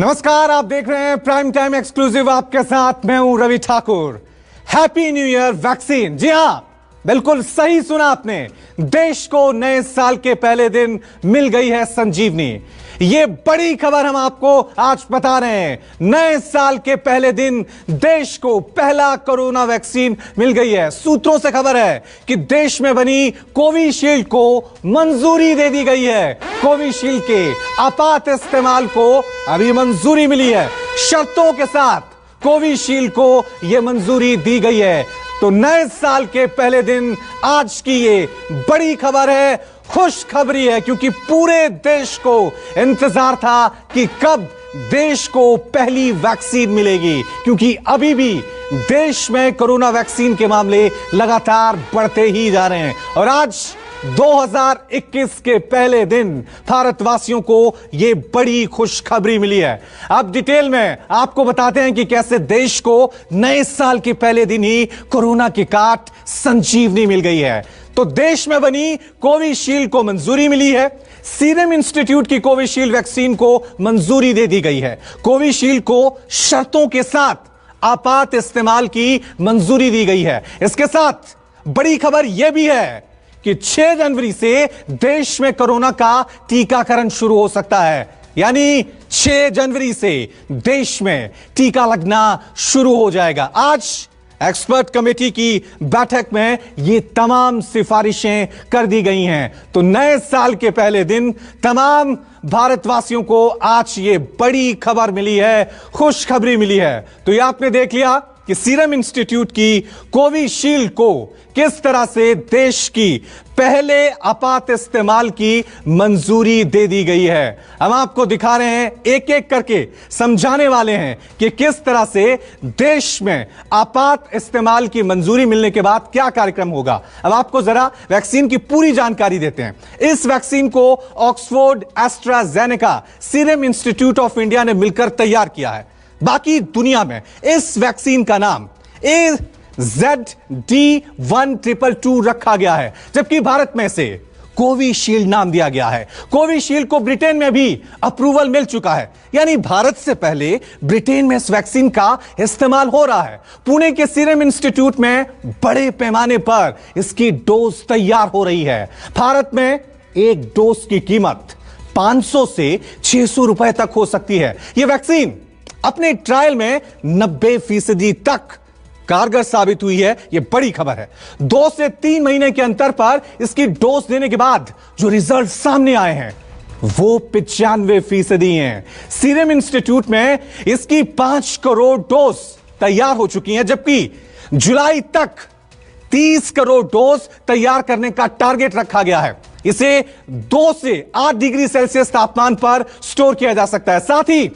नमस्कार, आप देख रहे हैं प्राइम टाइम एक्सक्लूसिव। आपके साथ मैं हूं Ravi Thakur. Happy new year vaccine. जी हां, बिल्कुल सही सुना आपने। देश को नए साल के पहले दिन मिल गई है संजीवनी। ये बड़ी खबर हम आपको आज बता रहे हैं। नए साल के पहले दिन देश को पहला कोरोना वैक्सीन मिल गई है। सूत्रों से खबर है कि देश में बनी कोविशील्ड को मंजूरी दे दी गई है। कोविशील्ड के आपात इस्तेमाल को अभी मंजूरी मिली है। शर्तों के साथ कोविशील्ड को यह मंजूरी दी गई है। तो नए साल के पहले दिन आज की ये बड़ी खबर है, खुशखबरी है, क्योंकि पूरे देश को इंतजार था कि कब देश को पहली वैक्सीन मिलेगी, क्योंकि अभी भी देश में कोरोना वैक्सीन के मामले लगातार बढ़ते ही जा रहे हैं। और आज 2021 के पहले दिन भारतवासियों को यह बड़ी खुशखबरी मिली है। अब डिटेल में आपको बताते हैं कि कैसे देश को नए साल के पहले दिन ही कोरोना की काट संजीवनी मिल गई है। तो देश में बनी कोविशील्ड को मंजूरी मिली है। सीरम इंस्टीट्यूट की कोविशील्ड वैक्सीन को मंजूरी दे दी गई है। कोविशील्ड को शर्तों के साथ आपात इस्तेमाल की मंजूरी दी गई है। इसके साथ बड़ी खबर यह भी है कि 6 जनवरी से देश में कोरोना का टीकाकरण शुरू हो सकता है। यानी 6 जनवरी से देश में टीका लगना शुरू हो जाएगा। आज एक्सपर्ट कमेटी की बैठक में ये तमाम सिफारिशें कर दी गई हैं। तो नए साल के पहले दिन तमाम भारतवासियों को आज ये बड़ी खबर मिली है, खुशखबरी मिली है। तो ये आपने देख लिया कि सीरम इंस्टीट्यूट की कोविशील्ड को किस तरह से देश की पहले आपात इस्तेमाल की मंजूरी दे दी गई है। हम आपको दिखा रहे हैं, एक एक करके समझाने वाले हैं कि किस तरह से देश में आपात इस्तेमाल की मंजूरी मिलने के बाद क्या कार्यक्रम होगा। अब आपको जरा वैक्सीन की पूरी जानकारी देते हैं। इस वैक्सीन को Oxford, AstraZeneca, serum institute of India ने मिलकर तैयार किया है। बाकी दुनिया में इस वैक्सीन का नाम AZD1222 रखा गया है, जबकि भारत में से कोविशील्ड नाम दिया गया है। कोविशील्ड को ब्रिटेन में भी अप्रूवल मिल चुका है। यानी भारत से पहले ब्रिटेन में इस वैक्सीन का इस्तेमाल हो रहा है। पुणे के सीरम इंस्टीट्यूट में बड़े पैमाने पर इसकी डोज तैयार हो रही है। भारत में एक डोज की कीमत 500 से 600 रुपए तक हो सकती है। यह वैक्सीन अपने ट्रायल में 90% तक कारगर साबित हुई है। यह बड़ी खबर है। 2 से 3 महीने के अंतर पर इसकी डोज देने के बाद जो रिजल्ट सामने आए हैं वो 95% हैं। सीरम इंस्टीट्यूट में इसकी 5 करोड़ डोज तैयार हो चुकी हैं, जबकि जुलाई तक 30 करोड़ डोज तैयार करने का टारगेट रखा गया है। इसे 2 से 8 डिग्री सेल्सियस तापमान पर स्टोर किया जा सकता है। साथ ही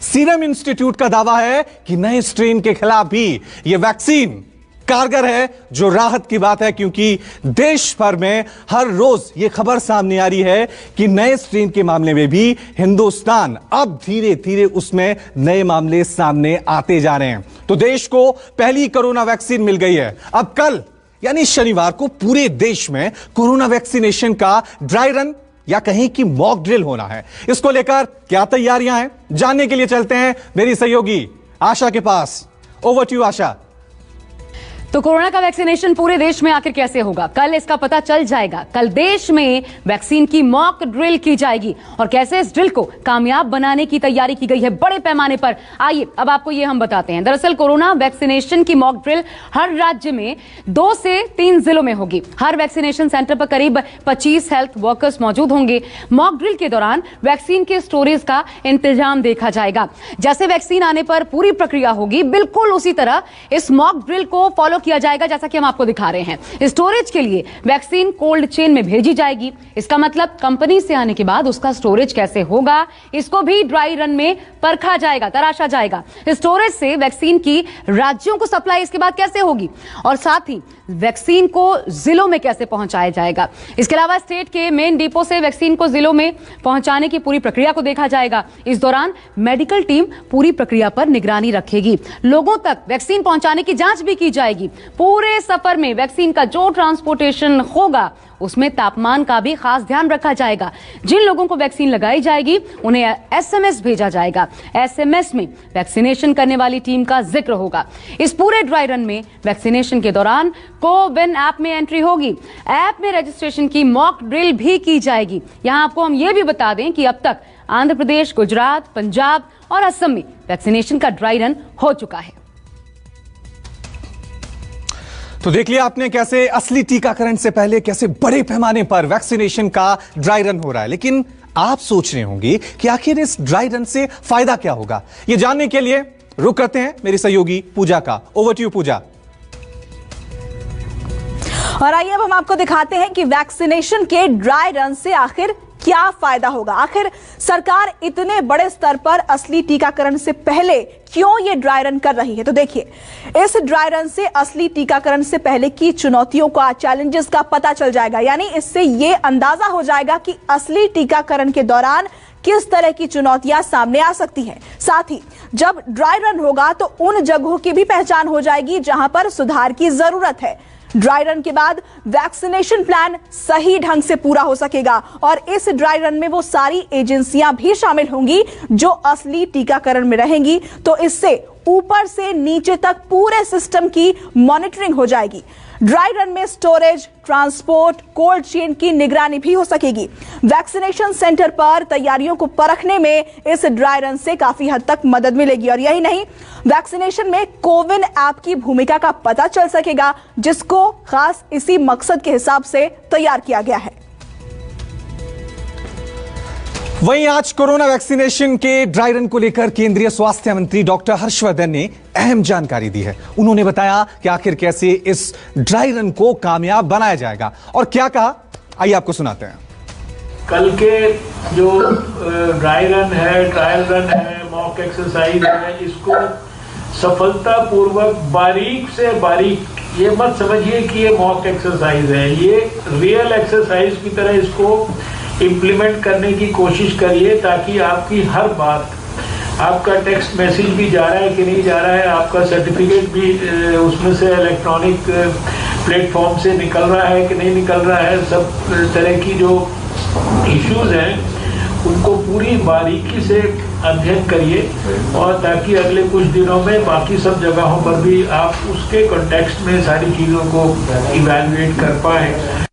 सीरम इंस्टीट्यूट का दावा है कि नए स्ट्रेन के खिलाफ भी यह वैक्सीन कारगर है, जो राहत की बात है, क्योंकि देश भर में हर रोज यह खबर सामने आ रही है कि नए स्ट्रेन के मामले में भी हिंदुस्तान अब धीरे धीरे उसमें नए मामले सामने आते जा रहे हैं। तो देश को पहली कोरोना वैक्सीन मिल गई है। अब कल यानी शनिवार को पूरे देश में कोरोना वैक्सीनेशन का ड्राई रन या कहीं की मॉक ड्रिल होना है। इसको लेकर क्या तैयारियां हैं, जानने के लिए चलते हैं मेरी सहयोगी आशा के पास। ओवर टू यू आशा। तो कोरोना का वैक्सीनेशन पूरे देश में आखिर कैसे होगा, कल इसका पता चल जाएगा। कल देश में वैक्सीन की मॉक ड्रिल की जाएगी और कैसे इस ड्रिल को कामयाब बनाने की तैयारी की गई है बड़े पैमाने पर। आइए अब आपको ये हम बताते हैं। दरअसल कोरोना वैक्सीनेशन की मॉक ड्रिल हर राज्य में 2 से 3 जिलों में होगी। हर वैक्सीनेशन सेंटर पर करीब 25 हेल्थ वर्कर्स मौजूद होंगे। मॉक ड्रिल के दौरान वैक्सीन के स्टोरेज का इंतजाम देखा जाएगा। जैसे वैक्सीन आने पर पूरी प्रक्रिया होगी, बिल्कुल उसी तरह इस मॉक ड्रिल को फॉलो किया जाएगा, जैसा कि हम आपको दिखा रहे हैं। स्टोरेज के लिए वैक्सीन कोल्ड चेन में भेजी जाएगी। इसका मतलब कंपनी से आने के बाद उसका स्टोरेज कैसे होगा, इसको भी ड्राई रन में परखा जाएगा, तराशा जाएगा। स्टोरेज से वैक्सीन की राज्यों को सप्लाई इसके बाद कैसे होगी और साथ ही वैक्सीन को जिलों में कैसे पहुंचाया जाएगा। इसके अलावा स्टेट के मेन डिपो से वैक्सीन को जिलों में पहुंचाने की पूरी प्रक्रिया को देखा जाएगा। इस दौरान मेडिकल टीम पूरी प्रक्रिया पर निगरानी रखेगी। लोगों तक वैक्सीन पहुंचाने की जांच भी की जाएगी। जाएगी। पूरे सफर में वैक्सीन का जो ट्रांसपोर्टेशन होगा उसमें तापमान का भी खास ध्यान रखा जाएगा। जिन लोगों को वैक्सीन लगाई जाएगी उन्हें एसएमएस भेजा जाएगा। एसएमएस में वैक्सीनेशन करने वाली टीम का जिक्र होगा। इस पूरे ड्राई रन में वैक्सीनेशन के दौरान कोविन ऐप में एंट्री होगी। ऐप में रजिस्ट्रेशन की मॉक ड्रिल भी की जाएगी। यहां आपको हम ये भी बता दें कि अब तक आंध्र प्रदेश, गुजरात, पंजाब और असम में वैक्सीनेशन का ड्राई रन हो चुका है। तो देख लिया आपने कैसे असली टीकाकरण से पहले कैसे बड़े पैमाने पर वैक्सीनेशन का ड्राई रन हो रहा है। लेकिन आप सोच रहे होंगे कि आखिर इस ड्राई रन से फायदा क्या होगा। यह जानने के लिए रुक करते हैं मेरी सहयोगी पूजा का। ओवर टू यू पूजा। और आइए अब हम आपको दिखाते हैं कि वैक्सीनेशन के ड्राई रन से आखिर क्या फायदा होगा। आखिर सरकार इतने बड़े स्तर पर असली टीकाकरण से पहले क्यों ये ड्राई रन कर रही है। तो देखिए, इस ड्राई रन से असली टीकाकरण से पहले की चुनौतियों का, चैलेंजेस का पता चल जाएगा। यानी इससे ये अंदाजा हो जाएगा कि असली टीकाकरण के दौरान किस तरह की चुनौतियां सामने आ सकती हैं। साथ ही जब ड्राई रन होगा तो उन जगहों की भी पहचान हो जाएगी जहां पर सुधार की जरूरत है। ड्राई रन के बाद वैक्सीनेशन प्लान सही ढंग से पूरा हो सकेगा और इस ड्राई रन में वो सारी एजेंसियां भी शामिल होंगी जो असली टीकाकरण में रहेंगी। तो इससे ऊपर से नीचे तक पूरे सिस्टम की मॉनिटरिंग हो जाएगी। ड्राई रन में स्टोरेज, ट्रांसपोर्ट, कोल्ड चेन की निगरानी भी हो सकेगी। वैक्सीनेशन सेंटर पर तैयारियों को परखने में इस ड्राई रन से काफी हद तक मदद मिलेगी। और यही नहीं, वैक्सीनेशन में कोविन ऐप की भूमिका का पता चल सकेगा, जिसको खास इसी मकसद के हिसाब से तैयार किया गया है। वहीं आज कोरोना वैक्सीनेशन के ड्राई रन को लेकर केंद्रीय स्वास्थ्य मंत्री डॉक्टर हर्षवर्धन ने अहम जानकारी दी है। उन्होंने बताया कि आखिर कैसे इस ड्राई रन को कामयाब बनाया जाएगा और क्या कहा, आइए आपको सुनाते हैं। कल के जो ड्राई रन है, ट्रायल रन है, मॉक एक्सरसाइज है, इसको सफलतापूर्वक बारीक से बारीक, ये मत समझिए कि ये मॉक एक्सरसाइज है, ये रियल एक्सरसाइज की तरह इसको इम्प्लीमेंट करने की कोशिश करिए ताकि आपकी हर बात, आपका टेक्स्ट मैसेज भी जा रहा है कि नहीं जा रहा है, आपका सर्टिफिकेट भी उसमें से इलेक्ट्रॉनिक प्लेटफॉर्म से निकल रहा है कि नहीं निकल रहा है, सब तरह की जो इश्यूज हैं उनको पूरी बारीकी से अध्ययन करिए और ताकि अगले कुछ दिनों में बाकी सब जगहों पर भी आप उसके कॉन्टेक्स्ट में सारी चीज़ों को इवैल्यूएट कर पाएं।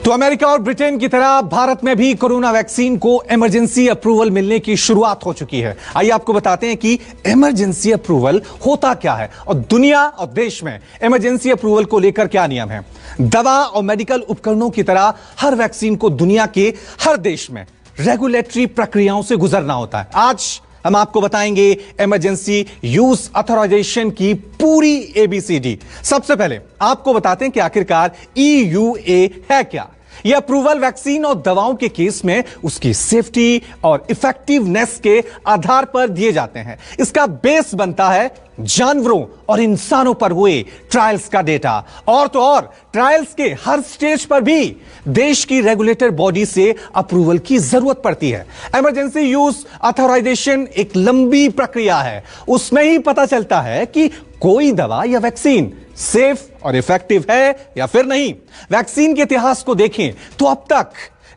तो अमेरिका और ब्रिटेन की तरह भारत में भी कोरोना वैक्सीन को इमरजेंसी अप्रूवल मिलने की शुरुआत हो चुकी है। आइए आपको बताते हैं कि इमरजेंसी अप्रूवल होता क्या है और दुनिया और देश में इमरजेंसी अप्रूवल को लेकर क्या नियम है। दवा और मेडिकल उपकरणों की तरह हर वैक्सीन को दुनिया के हर देश में रेगुलेटरी प्रक्रियाओं से गुजरना होता है। आज हम आपको बताएंगे इमरजेंसी यूज ऑथराइजेशन की पूरी एबीसीडी। सबसे पहले आपको बताते हैं कि आखिरकार EUA है क्या। यह अप्रूवल वैक्सीन और दवाओं के केस में उसकी सेफ्टी और इफेक्टिवनेस के आधार पर दिए जाते हैं। इसका बेस बनता है जानवरों और इंसानों पर हुए ट्रायल्स का डेटा। और तो और ट्रायल्स के हर स्टेज पर भी देश की रेगुलेटर बॉडी से अप्रूवल की जरूरत पड़ती है। इमरजेंसी यूज ऑथराइजेशन एक लंबी प्रक्रिया है। उसमें ही पता चलता है कि कोई दवा या वैक्सीन सेफ और इफेक्टिव है या फिर नहीं। वैक्सीन के इतिहास को देखें तो अब तक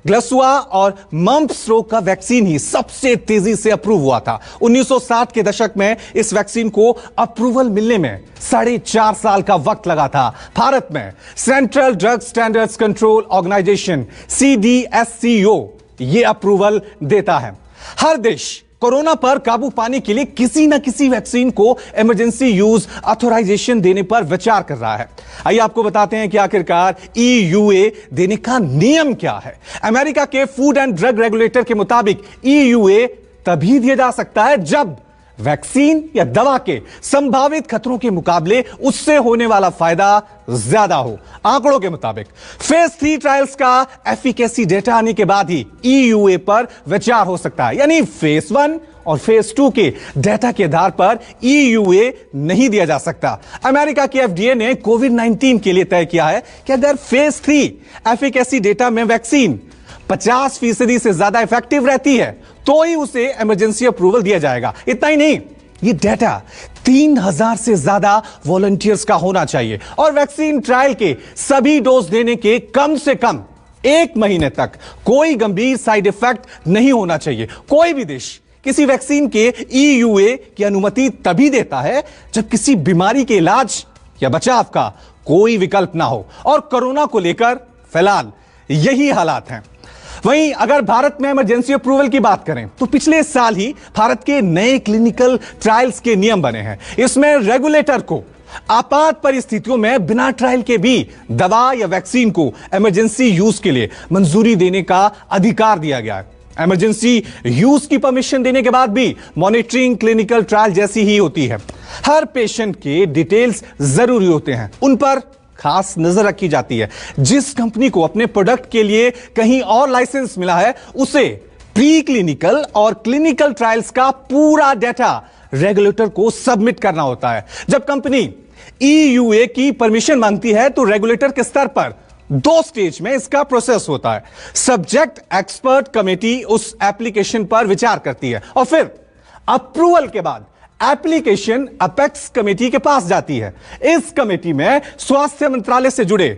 ग्लसुआ और मम्प्स रोग का वैक्सीन ही सबसे तेजी से अप्रूव हुआ था। 1960 के दशक में इस वैक्सीन को अप्रूवल मिलने में 4.5 साल का वक्त लगा था। भारत में central drug standards control organisation CDSCO ये अप्रूवल देता है। हर देश कोरोना पर काबू पाने के लिए किसी न किसी वैक्सीन को इमरजेंसी यूज ऑथराइजेशन देने पर विचार कर रहा है। आइए आपको बताते हैं कि आखिरकार EUA देने का नियम क्या है। अमेरिका के फूड एंड ड्रग रेगुलेटर के मुताबिक EUA तभी दिया जा सकता है जब वैक्सीन या दवा के संभावित खतरों के मुकाबले उससे होने वाला फायदा ज्यादा हो। आंकड़ों के मुताबिक फेज 3 ट्रायल्स का एफिकेसी डेटा आने के बाद ही EUA पर विचार हो सकता है। यानी फेज 1 और फेज 2 के डेटा के आधार पर EUA नहीं दिया जा सकता। अमेरिका की FDA ने कोविड-19 के लिए तय किया है कि अगर फेज 3 एफिकेसी डेटा में वैक्सीन 50% से ज्यादा इफेक्टिव रहती है तो ही उसे इमरजेंसी अप्रूवल दिया जाएगा। इतना ही नहीं, ये डेटा 3000 से ज्यादा वॉलंटियर्स का होना चाहिए और वैक्सीन ट्रायल के सभी डोज देने के कम से कम 1 महीने तक कोई गंभीर साइड इफेक्ट नहीं होना चाहिए। कोई भी देश किसी वैक्सीन के EUA की अनुमति तभी देता है जब किसी बीमारी के इलाज या बचाव का कोई विकल्प ना हो, और कोरोना को लेकर फिलहाल यही हालात हैं। वहीं अगर भारत में इमरजेंसी अप्रूवल की बात करें तो पिछले साल ही भारत के नए क्लिनिकल ट्रायल्स के नियम बने हैं। इसमें रेगुलेटर को आपात परिस्थितियों में बिना ट्रायल के भी दवा या वैक्सीन को इमरजेंसी यूज के लिए मंजूरी देने का अधिकार दिया गया है। इमरजेंसी यूज की परमिशन देने के बाद भी मॉनिटरिंग क्लिनिकल ट्रायल जैसी ही होती है। हर पेशेंट के डिटेल्स जरूरी होते हैं, उन पर खास नजर रखी जाती है। जिस कंपनी को अपने प्रोडक्ट के लिए कहीं और लाइसेंस मिला है उसे प्री क्लिनिकल और क्लिनिकल ट्रायल्स का पूरा डेटा रेगुलेटर को सबमिट करना होता है। जब कंपनी EUA की परमिशन मांगती है तो रेगुलेटर के स्तर पर 2 स्टेज में इसका प्रोसेस होता है। सब्जेक्ट एक्सपर्ट कमेटी उस एप्लीकेशन पर विचार करती है और फिर अप्रूवल के बाद एप्लीकेशन अपेक्स कमेटी के पास जाती है। इस कमेटी में स्वास्थ्य मंत्रालय से जुड़े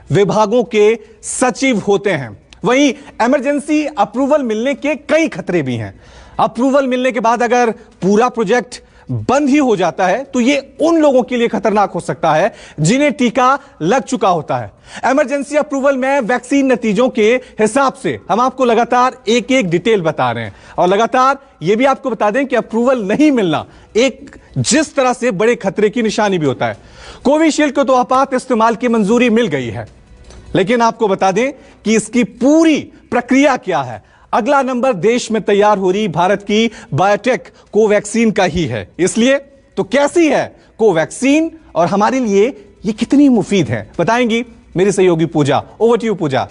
विभागों के सचिव होते हैं। वहीं इमरजेंसी अप्रूवल मिलने के कई खतरे भी हैं। अप्रूवल मिलने के बाद अगर पूरा प्रोजेक्ट बंद ही हो जाता है तो यह उन लोगों के लिए खतरनाक हो सकता है जिन्हें टीका लग चुका होता है। इमरजेंसी अप्रूवल में वैक्सीन नतीजों के हिसाब से हम आपको लगातार एक एक डिटेल बता रहे हैं और लगातार यह भी आपको बता दें कि अप्रूवल नहीं मिलना एक जिस तरह से बड़े खतरे की निशानी भी होता है। कोविशील्ड को तो आपात इस्तेमाल की मंजूरी मिल गई है, लेकिन आपको बता दें कि इसकी पूरी प्रक्रिया क्या है। अगला नंबर देश में तैयार हो रही भारत की बायोटेक कोवैक्सीन का ही है। इसलिए तो कैसी है कोवैक्सीन और हमारे लिए ये कितनी मुफीद है, बताएंगी मेरी सहयोगी Pooja. Over to you Pooja.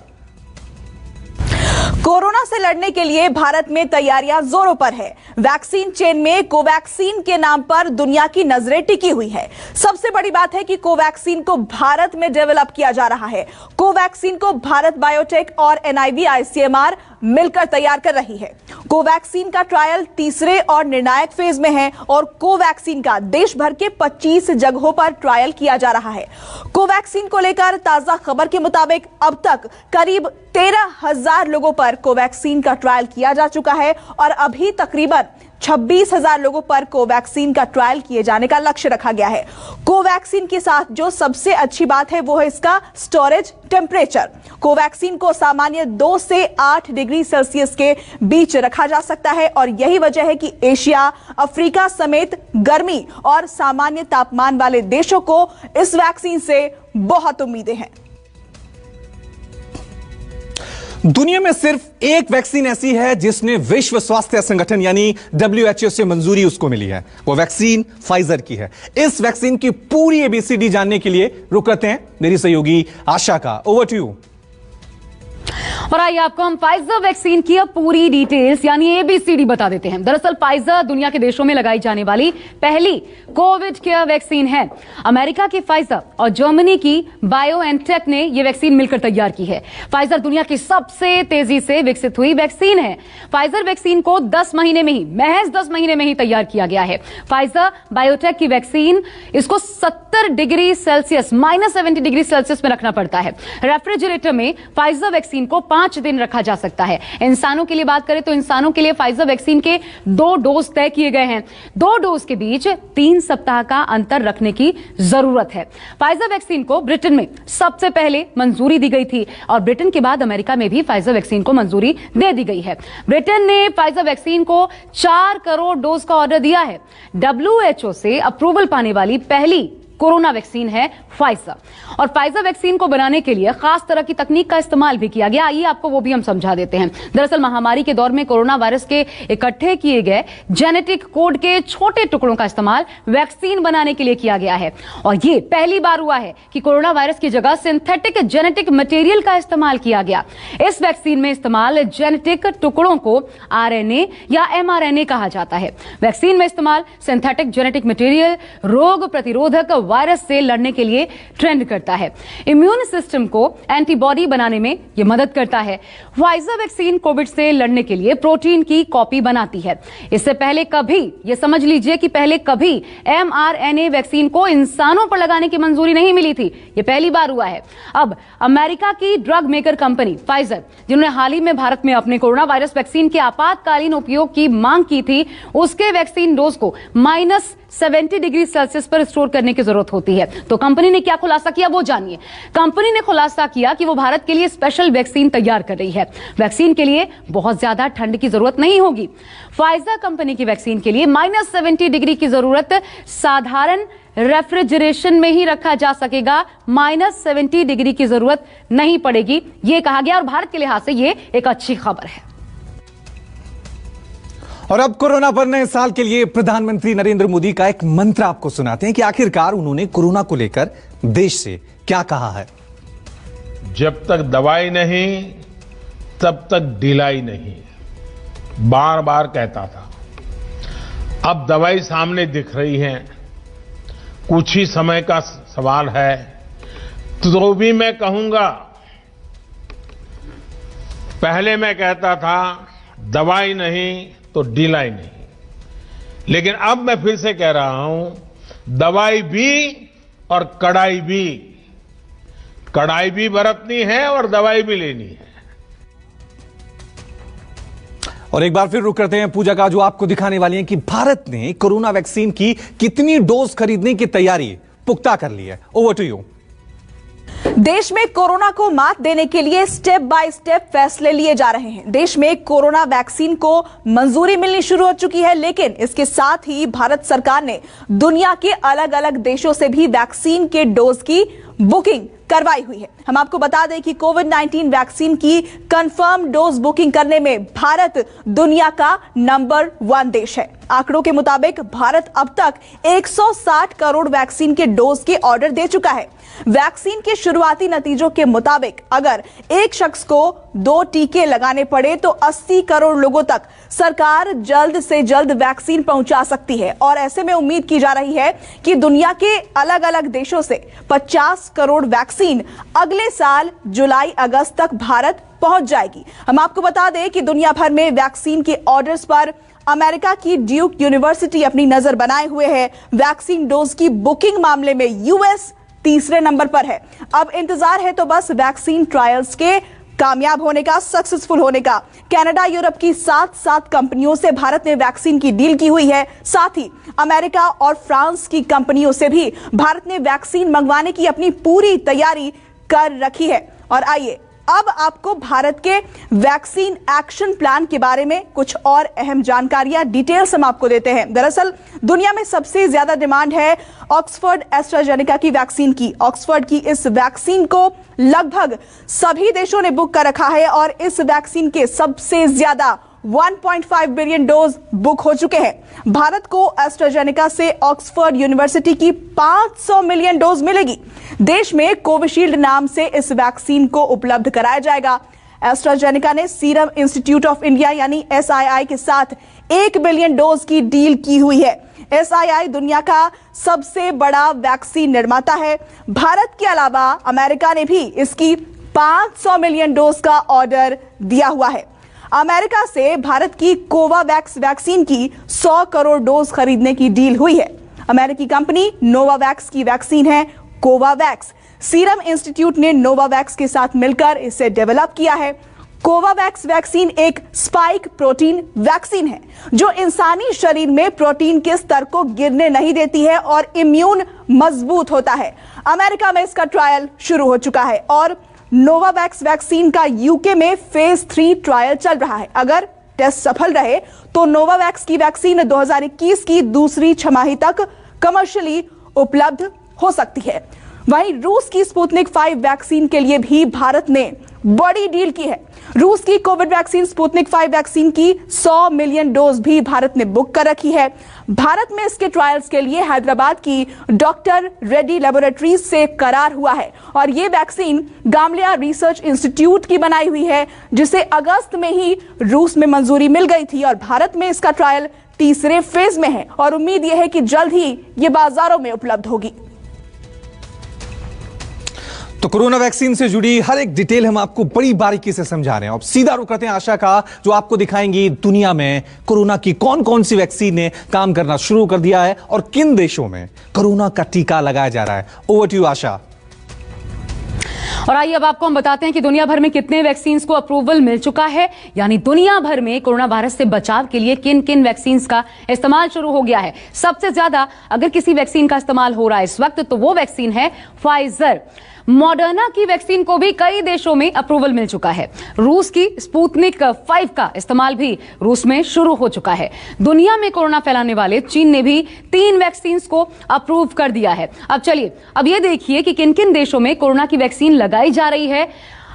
Corona से लड़ने के लिए भारत में तैयारियां जोरों पर है। वैक्सीन चेन में कोवैक्सीन के नाम पर दुनिया की नजरें टिकी हुई है। सबसे बड़ी बात है कि कोवैक्सीन को भारत में डेवलप किया जा रहा है। कोवैक्सीन को भारत बायोटेक और NIV ICMR मिलकर तैयार कर रही है। कोवैक्सीन का ट्रायल तीसरे और निर्णायक फेज में है और कोवैक्सीन का देश भर के 25 जगहों पर ट्रायल किया जा रहा है। कोवैक्सीन को लेकर ताजा खबर के मुताबिक अब तक करीब 13,000 लोगों पर कोवैक्सीन का ट्रायल किया जा चुका है और अभी तकरीबन 26,000 लोगों पर कोवैक्सीन का ट्रायल किए जाने का लक्ष्य रखा गया है। कोवैक्सीन के साथ जो सबसे अच्छी बात है वो है इसका स्टोरेज टेम्परेचर। कोवैक्सीन को सामान्य 2 से 8 डिग्री सेल्सियस के बीच रखा जा सकता है और यही वजह है कि एशिया, अफ्रीका समेत गर्मी और सामान्य तापमान वाले देशों को इस वैक्सीन से बहुत उम्मीदें हैं। दुनिया में सिर्फ एक वैक्सीन ऐसी है जिसने विश्व स्वास्थ्य संगठन यानी WHO से मंजूरी उसको मिली है। वो वैक्सीन फाइजर की है। इस वैक्सीन की पूरी ABCD जानने के लिए रुक करते हैं मेरी सहयोगी आशा का। Over to you. और आइए आपको हम फाइजर वैक्सीन की अब पूरी डिटेल्स यानी ABCD बता देते हैं। दरअसल फाइजर दुनिया के देशों में लगाई जाने वाली पहली कोविड केयर वैक्सीन है। अमेरिका की फाइजर और जर्मनी की बायोएनटेक ने यह वैक्सीन मिलकर तैयार की है। फाइजर दुनिया की सबसे तेजी से विकसित हुई वैक्सीन है। फाइजर वैक्सीन को 10 महीने में ही, महज 10 महीने में ही तैयार किया गया है। फाइजर बायोटेक की वैक्सीन इसको 70 डिग्री सेल्सियस -70 डिग्री सेल्सियस में रखना पड़ता है। रेफ्रिजरेटर में फाइजर वैक्सीन को 5 दिन रखा जा सकता है। इंसानों के लिए बात करें तो इंसानों के लिए फाइजर वैक्सीन के 2 डोज तय किए गए हैं। 2 डोज के बीच 3 सप्ताह का अंतर रखने की जरूरत है। फाइजर वैक्सीन को ब्रिटेन में सबसे पहले मंजूरी दी गई थी और ब्रिटेन के बाद अमेरिका में भी फाइजर वैक्सीन को मंजूरी दे दी गई है। ब्रिटेन ने फाइजर वैक्सीन को 4 करोड़ डोज का ऑर्डर दिया है। WHO से अप्रूवल पाने वाली पहली कोरोना वैक्सीन है फाइजर। और फाइजर वैक्सीन को बनाने के लिए खास तरह की तकनीक का इस्तेमाल भी किया गया। आइए आपको वो भी हम समझा देते हैं। दरअसल महामारी के दौर में कोरोना वायरस के इकट्ठे किए गए जेनेटिक कोड के छोटे टुकड़ों का इस्तेमाल वैक्सीन बनाने के लिए किया गया है और ये पहली बार हुआ है कि कोरोना वायरस की जगह सिंथेटिक जेनेटिक मटेरियल का इस्तेमाल किया गया। इस वैक्सीन में इस्तेमाल जेनेटिक टुकड़ों को RNA या mRNA कहा जाता है। वैक्सीन में इस्तेमाल सिंथेटिक जेनेटिक मटेरियल रोग प्रतिरोधक वायरस से लड़ने के लिए ट्रेंड करता है। इम्यून सिस्टम को एंटीबॉडी बनाने में यह मदद करता है। फाइजर वैक्सीन कोविड से लड़ने के लिए प्रोटीन की कॉपी बनाती है। इससे पहले कभी, यह समझ लीजिए कि पहले कभी mRNA वैक्सीन को इंसानों पर लगाने की मंजूरी नहीं मिली थी। यह पहली बार हुआ है। अब अमेरिका की ड्रग मेकर कंपनी फाइजर, जिन्होंने हाल ही में भारत में अपने कोरोना वायरस वैक्सीन के आपातकालीन उपयोग की मांग की थी, उसके वैक्सीन डोज को -70 डिग्री सेल्सियस पर स्टोर करने की जरूरत होती है। तो कंपनी ने क्या खुलासा किया वो जानिए। कंपनी ने खुलासा किया कि वो भारत के लिए स्पेशल वैक्सीन तैयार कर रही है। वैक्सीन के लिए बहुत ज्यादा ठंड की जरूरत नहीं होगी। फाइजर कंपनी की वैक्सीन के लिए -70 डिग्री की जरूरत साधारण रेफ्रिजरेशन में ही रखा जा सकेगा, -70 डिग्री की जरूरत नहीं पड़ेगी, यह कहा गया। और भारत के लिहाज से यह एक अच्छी खबर है। और अब कोरोना पर नए साल के लिए प्रधानमंत्री नरेंद्र मोदी का एक मंत्र आपको सुनाते हैं कि आखिरकार उन्होंने कोरोना को लेकर देश से क्या कहा है। जब तक दवाई नहीं तब तक ढिलाई नहीं, बार बार कहता था। अब दवाई सामने दिख रही है, कुछ ही समय का सवाल है, तो भी मैं कहूंगा। पहले मैं कहता था दवाई नहीं तो ढिलाई नहीं, लेकिन अब मैं फिर से कह रहा हूं दवाई भी और कड़ाई भी। कड़ाई भी बरतनी है और दवाई भी लेनी है। और एक बार फिर रुक करते हैं पूजा का, जो आपको दिखाने वाली है कि भारत ने कोरोना वैक्सीन की कितनी डोज खरीदने की तैयारी पुख्ता कर ली है। Over to you. देश में कोरोना को मात देने के लिए स्टेप बाय स्टेप फैसले लिए जा रहे हैं। देश में कोरोना वैक्सीन को मंजूरी मिलनी शुरू हो चुकी है, लेकिन इसके साथ ही भारत सरकार ने दुनिया के अलग अलग देशों से भी वैक्सीन के डोज की बुकिंग करवाई हुई है। हम आपको बता दें कि कोविड-19 वैक्सीन की कंफर्म डोज बुकिंग करने में भारत दुनिया का नंबर 1 देश है। आंकड़ों के मुताबिक भारत अब तक 160 करोड़ वैक्सीन के डोज के ऑर्डर दे चुका है। वैक्सीन के शुरुआती नतीजों के मुताबिक अगर एक शख्स को 2 टीके लगाने पड़े तो 80 करोड़ लोगों तक सरकार जल्द से जल्द वैक्सीन पहुंचा सकती है। और ऐसे में उम्मीद की जा रही है कि दुनिया के अलग अलग देशों से 50 करोड़ वैक्सीन अगले साल जुलाई अगस्त तक भारत पहुंच जाएगी। हम आपको बता दें कि दुनिया भर में वैक्सीन के ऑर्डर्स पर अमेरिका की ड्यूक यूनिवर्सिटी अपनी नजर बनाए हुए है। वैक्सीन डोज की बुकिंग मामले में यूएस तीसरे नंबर पर है। अब इंतजार है तो बस वैक्सीन ट्रायल्स के कामयाब होने का, सक्सेसफुल होने का। कनाडा, यूरोप की 7 कंपनियों से भारत ने वैक्सीन की डील की हुई है। साथ ही अमेरिका और फ्रांस की कंपनियों से भी भारत ने वैक्सीन मंगवाने की अपनी पूरी तैयारी कर रखी है। और आइए अब आपको भारत के वैक्सीन एक्शन प्लान के बारे में कुछ और अहम जानकारियां, डिटेल्स हम आपको देते हैं। दरअसल दुनिया में सबसे ज्यादा डिमांड है ऑक्सफोर्ड एस्ट्राजेनेका की वैक्सीन की। ऑक्सफोर्ड की इस वैक्सीन को लगभग सभी देशों ने बुक कर रखा है और इस वैक्सीन के सबसे ज्यादा 1.5 बिलियन डोज बुक हो चुके हैं। भारत को एस्ट्राजेनेका से ऑक्सफोर्ड यूनिवर्सिटी की 500 मिलियन डोज मिलेगी। देश में कोविशील्ड नाम से इस वैक्सीन को उपलब्ध कराया जाएगा। एस्ट्राजेनेका ने सीरम इंस्टीट्यूट ऑफ इंडिया यानी SII के साथ 1 बिलियन डोज की डील की हुई है। SII दुनिया का सबसे बड़ा वैक्सीन निर्माता है। भारत के अलावा अमेरिका ने भी इसकी 500 मिलियन डोज का ऑर्डर दिया हुआ है। अमेरिका से भारत की कोवावैक्स वैक्सीन की 100 करोड़ डोज खरीदने की डील हुई है। अमेरिकी कंपनी नोवावैक्स की वैक्सीन है कोवावैक्स। सीरम इंस्टीट्यूट ने नोवावैक्स के साथ मिलकर इसे डेवलप किया है। कोवावैक्स वैक्सीन एक स्पाइक प्रोटीन वैक्सीन है जो इंसानी शरीर में प्रोटीन के स्तर को गिरने नहीं देती है और इम्यून मजबूत होता है। अमेरिका में इसका ट्रायल शुरू हो चुका है और नोवावैक्स वैक्सीन का यूके में फेज 3 ट्रायल चल रहा है। अगर टेस्ट सफल रहे तो नोवावैक्स की वैक्सीन 2021 की दूसरी छमाही तक कमर्शियली उपलब्ध हो सकती है। वहीं रूस की स्पुतनिक 5 वैक्सीन के लिए भी भारत ने बड़ी डील की है। रूस की कोविड वैक्सीन स्पुतनिक 5 वैक्सीन की 100 मिलियन डोज भी भारत ने बुक कर रखी है। भारत में इसके ट्रायल्स के लिए हैदराबाद की डॉक्टर रेड्डी लेबोरेटरीज से करार हुआ है और यह वैक्सीन गामलेया रिसर्च इंस्टीट्यूट की बनाई हुई है जिसे अगस्त में ही रूस में मंजूरी मिल गई थी और भारत में इसका ट्रायल तीसरे फेज में है और उम्मीद यह है कि जल्द ही यह बाजारों में उपलब्ध होगी। तो कोरोना वैक्सीन से जुड़ी हर एक डिटेल हम आपको बड़ी बारीकी से समझा रहे हैं। अब सीधा रुख करते हैं आशा का, जो आपको दिखाएंगी दुनिया में कोरोना की कौन कौन सी वैक्सीन ने काम करना शुरू कर दिया है और किन देशों में कोरोना का टीका लगाया जा रहा है। ओवर टू यू आशा। और आइए अब आपको हम बताते हैं कि दुनिया भर में कितने वैक्सीन को अप्रूवल मिल चुका है, यानी दुनिया भर में कोरोना वायरस से बचाव के लिए किन किन वैक्सीन का इस्तेमाल शुरू हो गया है। सबसे ज्यादा अगर किसी वैक्सीन का इस्तेमाल हो रहा है इस वक्त तो वो वैक्सीन है फाइजर। मॉडर्ना की वैक्सीन को भी कई देशों में अप्रूवल मिल चुका है। रूस की स्पुतनिक 5 का इस्तेमाल भी रूस में शुरू हो चुका है। दुनिया में कोरोना फैलाने वाले चीन ने भी 3 वैक्सीन को अप्रूव कर दिया है। अब चलिए अब ये देखिए कि किन किन देशों में कोरोना की वैक्सीन लगाई जा रही है।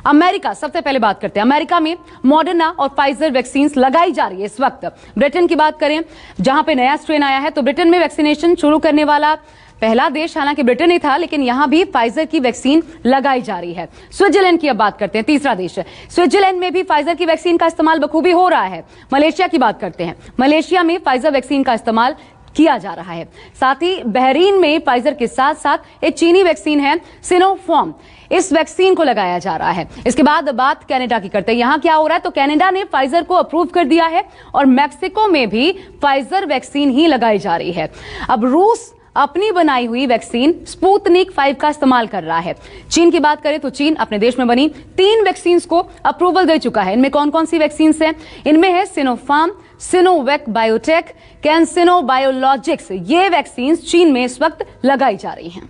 अमेरिका, सबसे पहले बात करते हैं। अमेरिका में मॉडर्ना और फाइजर वैक्सीन लगाई जा रही है इस वक्त। ब्रिटेन की बात करें, जहां पे नया स्ट्रेन आया है, तो ब्रिटेन में वैक्सीनेशन शुरू करने वाला पहला देश हालांकि ब्रिटेन ही था, लेकिन यहां भी फाइजर की वैक्सीन लगाई जा रही है। स्विट्जरलैंड की अब बात करते हैं, तीसरा देश। स्विट्जरलैंड में भी फाइजर की वैक्सीन का इस्तेमाल बखूबी हो रहा है। मलेशिया की बात करते हैं, मलेशिया में फाइजर वैक्सीन का इस्तेमाल किया जा रहा है। साथ ही बहरीन में फाइजर के साथ साथ एक चीनी वैक्सीन है सिनोफार्म, इस वैक्सीन को लगाया जा रहा है। इसके बाद बात कनाडा की करते हैं। यहां क्या हो रहा है, तो कनाडा ने फाइजर को अप्रूव कर दिया है और मैक्सिको में भी फाइजर वैक्सीन ही लगाई जा रही है। अब रूस अपनी बनाई हुई वैक्सीन स्पुतनिक 5 का इस्तेमाल कर रहा है। चीन की बात करें तो चीन अपने देश में बनी 3 वैक्सीन को अप्रूवल दे चुका है। इनमें कौन कौन सी वैक्सीन हैं? इनमें है Sinopharm, Sinovac biotech, CanSino biologics. ये वैक्सीन चीन में इस वक्त लगाई जा रही हैं।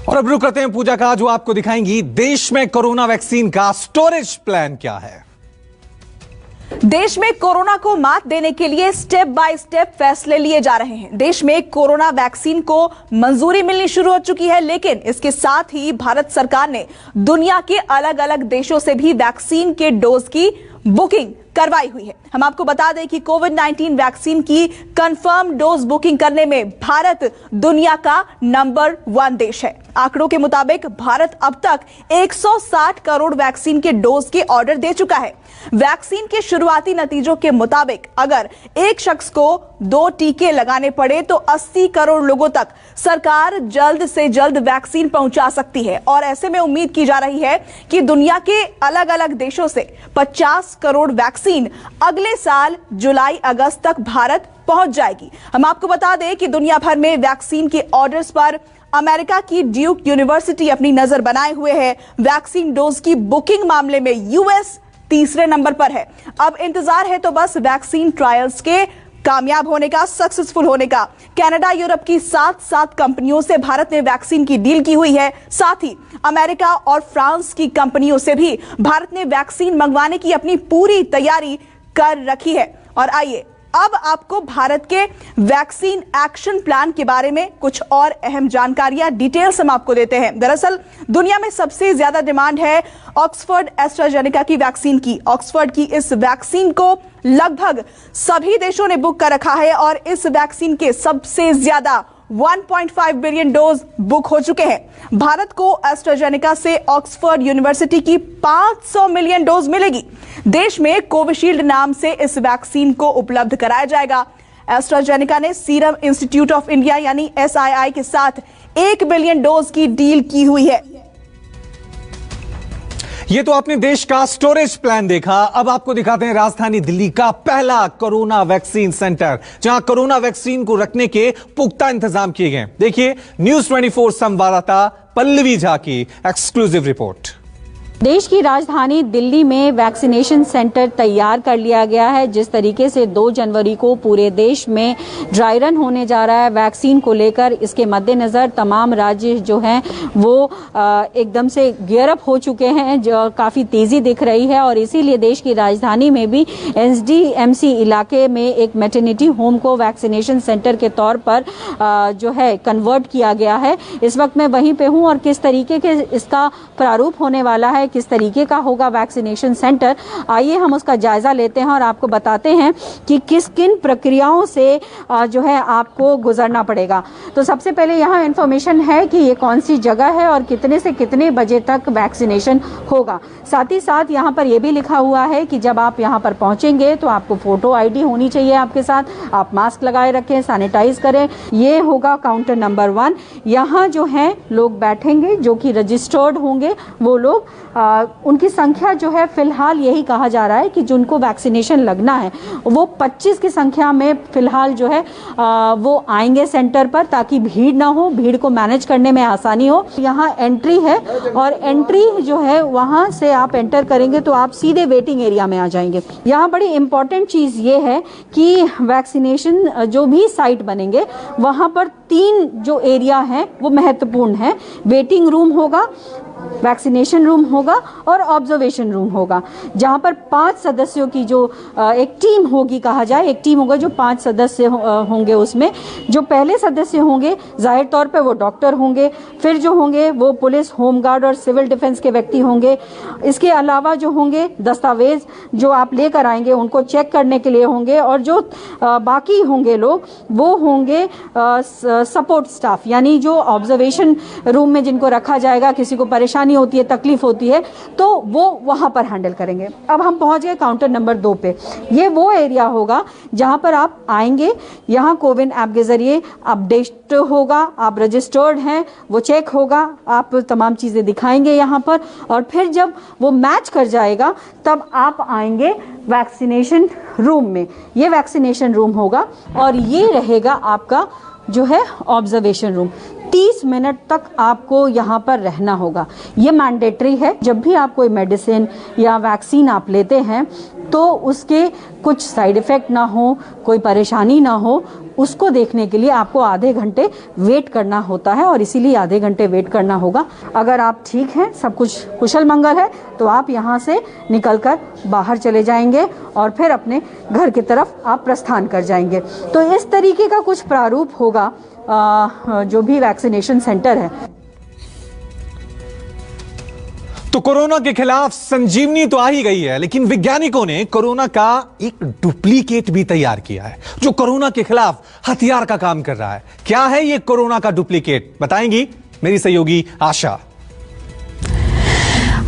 और अब रुक करते हैं पूजा का, जो आपको दिखाएंगी देश में कोरोना वैक्सीन का स्टोरेज प्लान क्या है। देश में कोरोना को मात देने के लिए स्टेप बाय स्टेप फैसले लिए जा रहे हैं। देश में कोरोना वैक्सीन को मंजूरी मिलनी शुरू हो चुकी है, लेकिन इसके साथ ही भारत सरकार ने दुनिया के अलग अलग देशों से भी वैक्सीन के डोज की बुकिंग करवाई हुई है। हम आपको बता दें कि कोविड-19 वैक्सीन की कंफर्म डोज बुकिंग करने में भारत दुनिया का नंबर 1 देश है। आंकड़ों के मुताबिक भारत अब तक 160 करोड़ वैक्सीन के डोज के ऑर्डर दे चुका है। वैक्सीन के शुरुआती नतीजों के मुताबिक अगर एक शख्स को 2 टीके लगाने पड़े तो 80 करोड़ लोगों तक सरकार जल्द से जल्द वैक्सीन पहुंचा सकती है। और ऐसे में उम्मीद की जा रही है कि दुनिया के अलग अलग देशों से 50 करोड़ वैक्सीन अगले साल जुलाई अगस्त तक भारत पहुंच जाएगी। हम आपको बता दें कि दुनिया भर में वैक्सीन के ऑर्डर्स पर अमेरिका की ड्यूक यूनिवर्सिटी अपनी नजर बनाए हुए है। वैक्सीन डोज की बुकिंग मामले में यूएस तीसरे नंबर पर है। अब इंतजार है तो बस वैक्सीन ट्रायल्स के कामयाब होने का, सक्सेसफुल होने का। कनाडा, यूरोप की 7 कंपनियों से भारत ने वैक्सीन की डील की हुई है। साथ ही अमेरिका और फ्रांस की कंपनियों से भी भारत ने वैक्सीन मंगवाने की अपनी पूरी तैयारी कर रखी है। और आइए अब आपको भारत के वैक्सीन एक्शन प्लान के बारे में कुछ और अहम जानकारियां, डिटेल्स हम आपको देते हैं। दरअसल दुनिया में सबसे ज्यादा डिमांड है ऑक्सफोर्ड एस्ट्राजेनेका की वैक्सीन की। ऑक्सफोर्ड की इस वैक्सीन को लगभग सभी देशों ने बुक कर रखा है और इस वैक्सीन के सबसे ज्यादा 1.5 बिलियन डोज बुक हो चुके हैं। भारत को एस्ट्राजेनेका से ऑक्सफोर्ड यूनिवर्सिटी की 500 मिलियन डोज मिलेगी। देश में कोविशील्ड नाम से इस वैक्सीन को उपलब्ध कराया जाएगा। एस्ट्राजेनेका ने सीरम इंस्टीट्यूट ऑफ इंडिया यानी SII के साथ 1 बिलियन डोज की डील की हुई है। ये तो आपने देश का स्टोरेज प्लान देखा। अब आपको दिखाते हैं राजधानी दिल्ली का पहला कोरोना वैक्सीन सेंटर, जहां कोरोना वैक्सीन को रखने के पुख्ता इंतजाम किए गए। देखिए न्यूज़ 24 संवाददाता पल्लवी झा की एक्सक्लूसिव रिपोर्ट। देश की राजधानी दिल्ली में वैक्सीनेशन सेंटर तैयार कर लिया गया है। जिस तरीके से 2 जनवरी को पूरे देश में ड्राई रन होने जा रहा है वैक्सीन को लेकर, इसके मद्देनजर तमाम राज्य जो हैं वो एकदम से गियर अप हो चुके हैं, जो काफ़ी तेज़ी दिख रही है। और इसीलिए देश की राजधानी में भी SDMC इलाके में एक मैटरनिटी होम को वैक्सीनेशन सेंटर के तौर पर जो है कन्वर्ट किया गया है। इस वक्त मैं वहीं पे हूँ और किस तरीके के इसका प्रारूप होने वाला है, किस तरीके का होगा वैक्सीनेशन सेंटर, आइए हम उसका जायजा लेते हैं और आपको बताते हैं कि किन प्रक्रियाओं से जो है आपको गुजरना पड़ेगा। तो सबसे पहले यहाँ इन्फॉर्मेशन है कि ये कौन सी जगह है और कितने से कितने बजे तक वैक्सीनेशन होगा। साथ ही साथ यहाँ पर यह भी लिखा हुआ है कि जब आप यहाँ पर पहुँचेंगे तो आपको फोटो आईडी होनी चाहिए आपके साथ, आप मास्क लगाए रखें, सैनिटाइज करें। ये होगा काउंटर नंबर 1। यहाँ जो है लोग बैठेंगे जो कि रजिस्टर्ड होंगे, वो लोग उनकी संख्या जो है फिलहाल यही कहा जा रहा है कि जिनको वैक्सीनेशन लगना है वो 25 की संख्या में फिलहाल जो है वो आएंगे सेंटर पर, ताकि भीड़ ना हो, भीड़ को मैनेज करने में आसानी हो। यहाँ एंट्री है और एंट्री जो है वहाँ से आप एंटर करेंगे तो आप सीधे वेटिंग एरिया में आ जाएंगे। यहाँ बड़ी इंपॉर्टेंट चीज़ ये है कि वैक्सीनेशन जो भी साइट बनेंगे वहाँ पर 3 जो एरिया हैं वो महत्वपूर्ण है। वेटिंग रूम होगा, वैक्सीनेशन रूम होगा और ऑब्जर्वेशन रूम होगा, जहां पर 5 सदस्यों की जो एक टीम होगी, कहा जाए एक टीम होगा जो 5 सदस्य होंगे। उसमें जो पहले सदस्य होंगे जाहिर तौर पे वो डॉक्टर होंगे, फिर जो होंगे वो पुलिस, होमगार्ड और सिविल डिफेंस के व्यक्ति होंगे। इसके अलावा जो होंगे दस्तावेज जो आप लेकर आएंगे उनको चेक करने के लिए होंगे, और जो बाकी होंगे लोग वो होंगे सपोर्ट स्टाफ, यानी जो ऑब्जर्वेशन रूम में जिनको रखा जाएगा, किसी को परेशानी होती है, तकलीफ होती है, तो वो वहां पर हैंडल करेंगे। अब हम पहुंच गए काउंटर नंबर 2 पे। ये वो एरिया होगा जहां पर आप आएंगे, यहाँ कोविन ऐप के जरिए अपडेट होगा, आप रजिस्टर्ड हैं वो चेक होगा, आप तमाम चीजें दिखाएंगे यहाँ पर, और फिर जब वो मैच कर जाएगा तब आप आएंगे वैक्सीनेशन रूम में। ये वैक्सीनेशन रूम होगा और ये रहेगा आपका जो है ऑब्जर्वेशन रूम। 30 मिनट तक आपको यहाँ पर रहना होगा, ये मैंडेटरी है। जब भी आप कोई मेडिसिन या वैक्सीन आप लेते हैं तो उसके कुछ साइड इफ़ेक्ट ना हो, कोई परेशानी ना हो, उसको देखने के लिए आपको आधे घंटे वेट करना होता है, और इसीलिए आधे घंटे वेट करना होगा। अगर आप ठीक हैं, सब कुछ कुशल मंगल है, तो आप यहाँ से निकलकर बाहर चले जाएंगे और फिर अपने घर की तरफ आप प्रस्थान कर जाएंगे। तो इस तरीके का कुछ प्रारूप होगा जो भी वैक्सीनेशन सेंटर है। तो कोरोना के खिलाफ संजीवनी तो आ ही गई है, लेकिन वैज्ञानिकों ने कोरोना का एक डुप्लीकेट भी तैयार किया है जो कोरोना के खिलाफ हथियार का काम कर रहा है। क्या है ये कोरोना का डुप्लीकेट, बताएंगी मेरी सहयोगी आशा।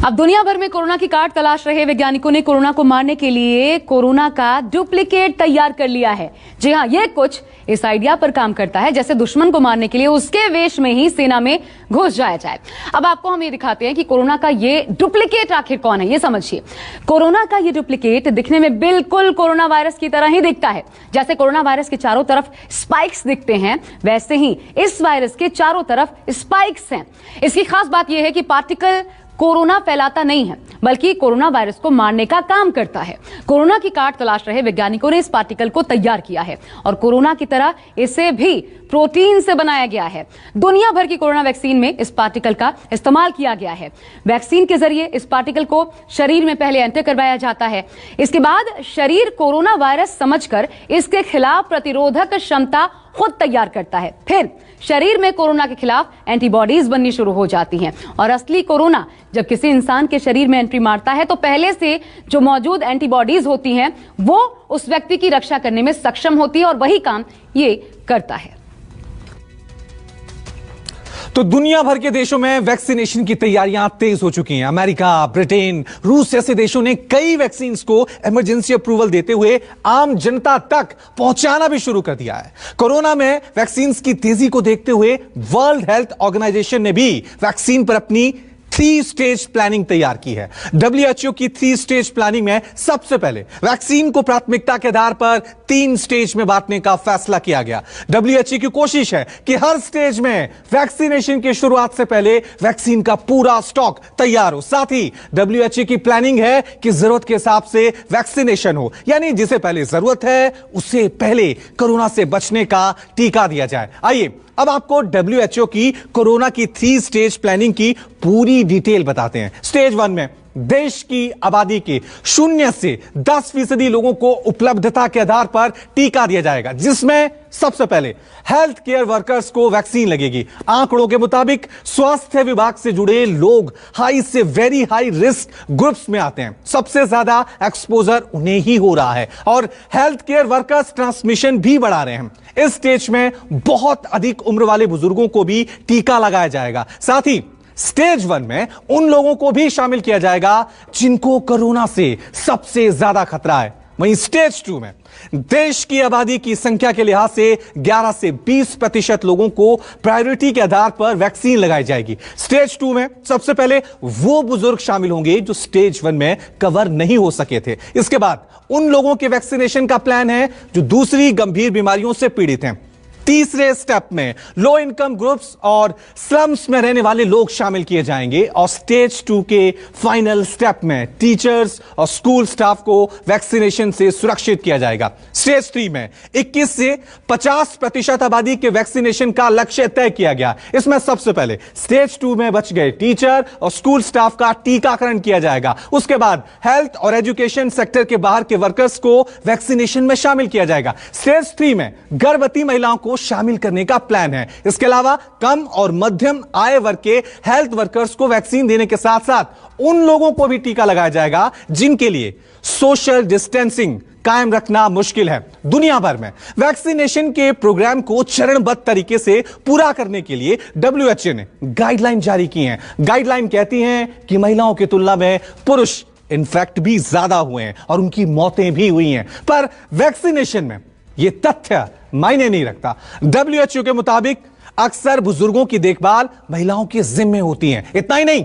अब दुनिया भर में कोरोना की काट तलाश रहे वैज्ञानिकों ने कोरोना को मारने के लिए कोरोना का डुप्लीकेट तैयार कर लिया है। जी हां, ये कुछ इस आइडिया पर काम करता है जैसे दुश्मन को मारने के लिए उसके वेश में ही सेना में घुस जाया जाए। अब आपको हम ये दिखाते हैं कि कोरोना का ये डुप्लीकेट आखिर कौन है, ये समझिए। कोरोना का ये डुप्लीकेट दिखने में बिल्कुल कोरोना वायरस की तरह ही दिखता है। जैसे कोरोना वायरस के चारों तरफ स्पाइक्स दिखते हैं, वैसे ही इस वायरस के चारों तरफ स्पाइक्स हैं। इसकी खास बात यह है कि पार्टिकल कोरोना फैलाता नहीं है, बल्कि कोरोना वायरस को मारने का काम करता है। कोरोना की काट तलाश रहे वैज्ञानिकों ने इस पार्टिकल को तैयार किया है और कोरोना की तरह इसे भी प्रोटीन से बनाया गया है। दुनिया भर की कोरोना वैक्सीन में इस पार्टिकल का इस्तेमाल किया गया है। वैक्सीन के जरिए इस पार्टिकल को शरीर में पहले एंटर करवाया जाता है। इसके बाद शरीर कोरोना वायरस समझकर इसके खिलाफ प्रतिरोधक क्षमता खुद तैयार करता है। फिर शरीर में कोरोना के खिलाफ एंटीबॉडीज बननी शुरू हो जाती हैं और असली कोरोना जब किसी इंसान के शरीर में एंट्री मारता है तो पहले से जो मौजूद एंटीबॉडीज होती हैं वो उस व्यक्ति की रक्षा करने में सक्षम होती है और वही काम ये करता है। तो दुनिया भर के देशों में वैक्सीनेशन की तैयारियां तेज हो चुकी हैं। अमेरिका, ब्रिटेन, रूस जैसे देशों ने कई वैक्सीन को इमरजेंसी अप्रूवल देते हुए आम जनता तक पहुंचाना भी शुरू कर दिया है। कोरोना में वैक्सीन की तेजी को देखते हुए वर्ल्ड हेल्थ ऑर्गेनाइजेशन ने भी वैक्सीन पर अपनी 3 स्टेज प्लानिंग तैयार की है। WHO की 3 स्टेज प्लानिंग में सबसे पहले वैक्सीन को प्राथमिकता के आधार पर 3 स्टेज में बांटने का फैसला किया गया। WHO की कोशिश है कि हर स्टेज में वैक्सीनेशन की शुरुआत से पहले वैक्सीन का पूरा स्टॉक तैयार हो। साथ ही WHO की प्लानिंग है कि जरूरत के हिसाब से वैक्सीनेशन हो, यानी जिसे पहले जरूरत है उसे पहले कोरोना से बचने का टीका दिया जाए। आइए अब आपको WHO की कोरोना की 3 स्टेज प्लानिंग की पूरी डिटेल बताते हैं। स्टेज 1 में देश की आबादी के 0 से 10% लोगों को उपलब्धता के आधार पर टीका दिया जाएगा, जिसमें सबसे पहले हेल्थ केयर वर्कर्स को वैक्सीन लगेगी। आंकड़ों के मुताबिक स्वास्थ्य विभाग से जुड़े लोग हाई से वेरी हाई रिस्क ग्रुप्स में आते हैं। सबसे ज्यादा एक्सपोजर उन्हें ही हो रहा है और हेल्थ केयर वर्कर्स ट्रांसमिशन भी बढ़ा रहे हैं। इस स्टेज में बहुत अधिक उम्र वाले बुजुर्गों को भी टीका लगाया जाएगा। साथ ही स्टेज 1 में उन लोगों को भी शामिल किया जाएगा जिनको कोरोना से सबसे ज्यादा खतरा है। वहीं स्टेज 2 में देश की आबादी की संख्या के लिहाज से 11 से 20% लोगों को प्रायोरिटी के आधार पर वैक्सीन लगाई जाएगी। स्टेज 2 में सबसे पहले वो बुजुर्ग शामिल होंगे जो स्टेज 1 में कवर नहीं हो सके थे। इसके बाद उन लोगों के वैक्सीनेशन का प्लान है जो दूसरी गंभीर बीमारियों से पीड़ित हैं। तीसरे स्टेप में लो इनकम ग्रुप्स और स्लम्स में रहने वाले लोग शामिल किए जाएंगे और स्टेज 2 के फाइनल स्टेप में टीचर्स और स्कूल स्टाफ को वैक्सीनेशन से सुरक्षित किया जाएगा। स्टेज 3 में 21 से 50% आबादी के वैक्सीनेशन का लक्ष्य तय किया गया। इसमें सबसे पहले स्टेज 2 में बच गए टीचर और स्कूल स्टाफ का टीकाकरण किया जाएगा। उसके बाद हेल्थ और एजुकेशन सेक्टर के बाहर के वर्कर्स को वैक्सीनेशन में शामिल किया जाएगा। स्टेज 3 में गर्भवती महिलाओं को शामिल करने का प्लान है। इसके अलावा कम और मध्यम आय वर्ग के हेल्थ वर्कर्स को वैक्सीन देने के साथ साथ उन लोगों को भी टीका लगाया जाएगा जिनके लिए सोशल डिस्टेंसिंग कायम रखना मुश्किल है। दुनिया भर में वैक्सीनेशन के प्रोग्राम को चरणबद्ध तरीके से पूरा करने के लिए WHO ने गाइडलाइन जारी की हैं। गाइडलाइन कहती हैं कि महिलाओं की तुलना में पुरुष इन्फेक्ट भी ज्यादा हुए हैं और उनकी मौतें भी हुई हैं, पर वैक्सीनेशन में यह तथ्य मायने नहीं रखता। WHO के मुताबिक अक्सर बुजुर्गों की देखभाल महिलाओं के जिम्मे होती है। इतना ही नहीं,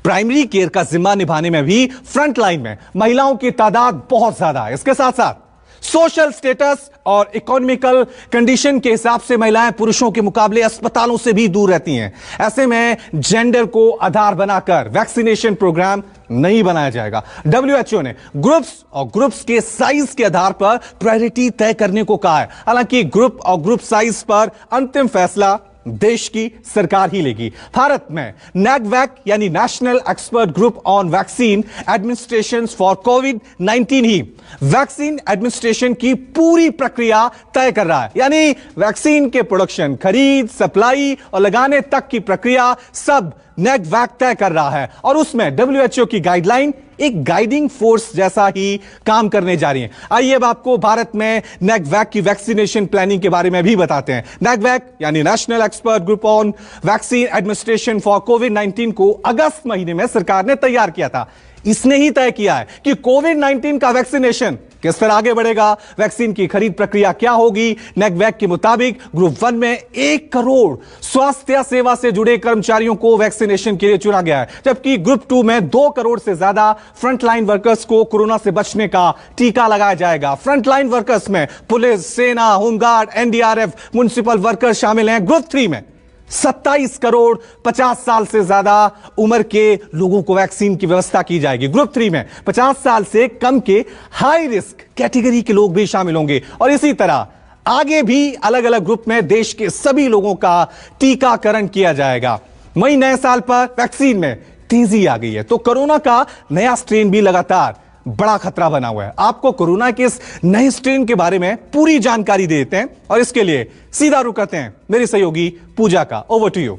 प्राइमरी केयर का जिम्मा निभाने में भी फ्रंट लाइन में महिलाओं की तादाद बहुत ज्यादा है। इसके साथ साथ सोशल स्टेटस और इकोनॉमिकल कंडीशन के हिसाब से महिलाएं पुरुषों के मुकाबले अस्पतालों से भी दूर रहती हैं। ऐसे में जेंडर को आधार बनाकर वैक्सीनेशन प्रोग्राम नहीं बनाया जाएगा। WHO ने ग्रुप्स के साइज के आधार पर प्रायोरिटी तय करने को कहा है। हालांकि ग्रुप साइज पर अंतिम फैसला देश की सरकार ही लेगी। भारत में NACVAC यानी national expert group on vaccine administration for covid he vaccine administration की पूरी प्रक्रिया तय कर रहा है। यानी वैक्सीन के प्रोडक्शन, खरीद, सप्लाई और लगाने तक की प्रक्रिया सब NACVAC तय कर रहा है और उसमें WHO की गाइडलाइन एक गाइडिंग फोर्स जैसा ही काम करने जा रही है। आइए अब आपको भारत में NACVAC की वैक्सीनेशन प्लानिंग के बारे में भी बताते हैं। NACVAC यानी national expert group on vaccine administration for कोविड-19 को अगस्त महीने में सरकार ने तैयार किया था। इसने ही तय किया है कि कोविड-19 का वैक्सीनेशन किस तरह आगे बढ़ेगा, वैक्सीन की खरीद प्रक्रिया क्या होगी। NACVAC के मुताबिक ग्रुप 1 में 1 करोड़ स्वास्थ्य सेवा से जुड़े कर्मचारियों को वैक्सीनेशन के लिए चुना गया है, जबकि ग्रुप 2 में 2 करोड़ से ज्यादा फ्रंटलाइन वर्कर्स को कोरोना से बचने का टीका लगाया जाएगा। फ्रंटलाइन वर्कर्स में पुलिस, सेना, होमगार्ड, NDRF, म्युनिसिपल वर्कर्स शामिल हैं। ग्रुप 3 में 27 करोड़ 50 साल से ज्यादा उम्र के लोगों को वैक्सीन की व्यवस्था की जाएगी। ग्रुप 3 में 50 साल से कम के हाई रिस्क कैटेगरी के लोग भी शामिल होंगे और इसी तरह आगे भी अलग अलग ग्रुप में देश के सभी लोगों का टीकाकरण किया जाएगा। वहीं नए साल पर वैक्सीन में तेजी आ गई है तो कोरोना का नया स्ट्रेन भी लगातार बड़ा खतरा बना हुआ है। आपको कोरोना के इस नए स्ट्रेन के बारे में पूरी जानकारी देते हैं और इसके लिए सीधा रुख करते हैं मेरी सहयोगी पूजा का। Over to you.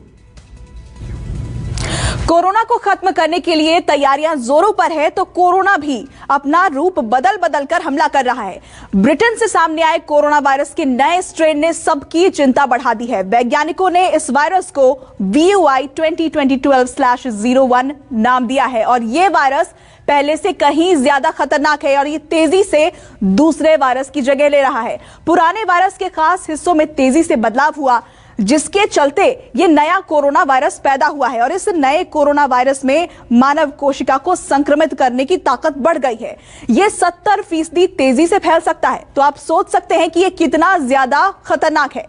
कोरोना को खत्म करने के लिए तैयारियां जोरों पर है तो कोरोना भी अपना रूप बदल बदल कर हमला कर रहा है। ब्रिटेन से सामने आए कोरोना वायरस के नए स्ट्रेन ने सबकी चिंता बढ़ा दी है। वैज्ञानिकों ने इस वायरस को VUI 2020/01 नाम दिया है और यह वायरस पहले से कहीं ज्यादा खतरनाक है और ये तेजी से दूसरे वायरस की जगह ले रहा है। पुराने वायरस के खास हिस्सों में तेजी से बदलाव हुआ जिसके चलते ये नया कोरोना वायरस पैदा हुआ है और इस नए कोरोना वायरस में मानव कोशिका को संक्रमित करने की ताकत बढ़ गई है। ये 70% तेजी से फैल सकता है। तो आप सोच सकते हैं कि ये कितना ज्यादा खतरनाक है।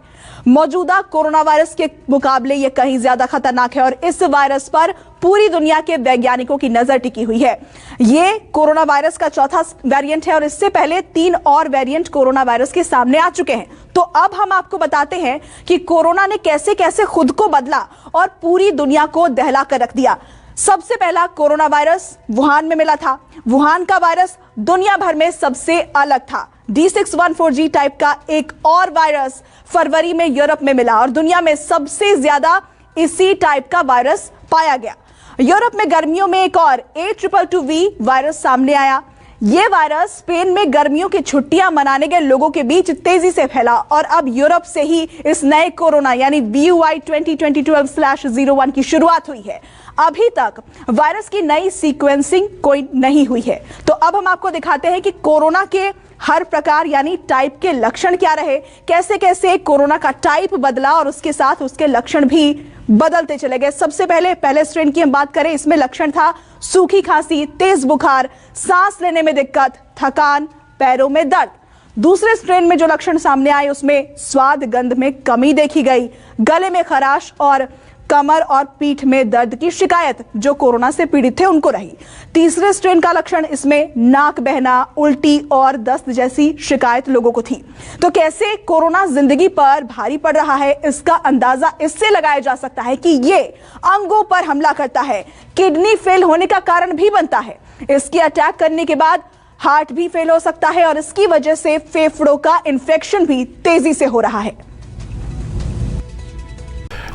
मौजूदा कोरोना वायरस के मुकाबले ये कहीं ज्यादा खतरनाक है और इस वायरस पर पूरी दुनिया के वैज्ञानिकों की नजर टिकी हुई है। ये कोरोना वायरस का चौथा वेरिएंट है और इससे पहले 3 और वेरिएंट कोरोना वायरस के सामने आ चुके हैं। तो अब हम आपको बताते हैं कि कोरोना ने कैसे कैसे खुद को बदला और पूरी दुनिया को दहला कर रख दिया। सबसे पहला कोरोना वायरस वुहान में मिला था। वुहान का वायरस दुनिया भर में सबसे अलग था। D614G टाइप का एक और वायरस फरवरी में यूरोप में मिला और दुनिया में सबसे ज्यादा इसी टाइप का वायरस पाया गया। यूरोप में गर्मियों में एक और A222V वायरस सामने आया। यह वायरस स्पेन में गर्मियों की छुट्टियां मनाने गए लोगों के बीच तेजी से फैला और अब यूरोप से ही इस नए कोरोना यानी BUI 2020/01 की शुरुआत हुई है। अभी तक वायरस की नई सीक्वेंसिंग कोई नहीं हुई है। तो अब हम आपको दिखाते हैं कि कोरोना के हर प्रकार यानी टाइप के लक्षण क्या रहे, कैसे कैसे कोरोना का टाइप बदला और उसके साथ उसके लक्षण भी बदलते चले गए। सबसे पहले स्ट्रेन की हम बात करें, इसमें लक्षण था सूखी खांसी, तेज बुखार, सांस लेने में दिक्कत, थकान, पैरों में दर्द। दूसरे स्ट्रेन में जो लक्षण सामने आए उसमें स्वाद गंध में कमी देखी गई, गले में खराश और कमर और पीठ में दर्द की शिकायत जो कोरोना से पीड़ित थे उनको रही। तीसरे स्ट्रेन का लक्षण इसमें नाक बहना, उल्टी और दस्त जैसी शिकायत लोगों को थी। तो कैसे कोरोना जिंदगी पर भारी पड़ रहा है, इसका अंदाजा इससे लगाया जा सकता है कि ये अंगों पर हमला करता है, किडनी फेल होने का कारण भी बनता है। इसकी अटैक करने के बाद हार्ट भी फेल हो सकता है और इसकी वजह से फेफड़ों का इंफेक्शन भी तेजी से हो रहा है।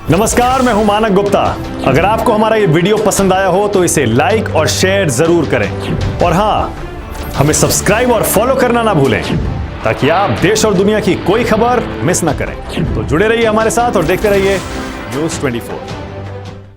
नमस्कार, मैं हूं मानक गुप्ता। अगर आपको हमारा ये वीडियो पसंद आया हो तो इसे लाइक और शेयर जरूर करें और हां, हमें सब्सक्राइब और फॉलो करना ना भूलें ताकि आप देश और दुनिया की कोई खबर मिस ना करें। तो जुड़े रहिए हमारे साथ और देखते रहिए News 24।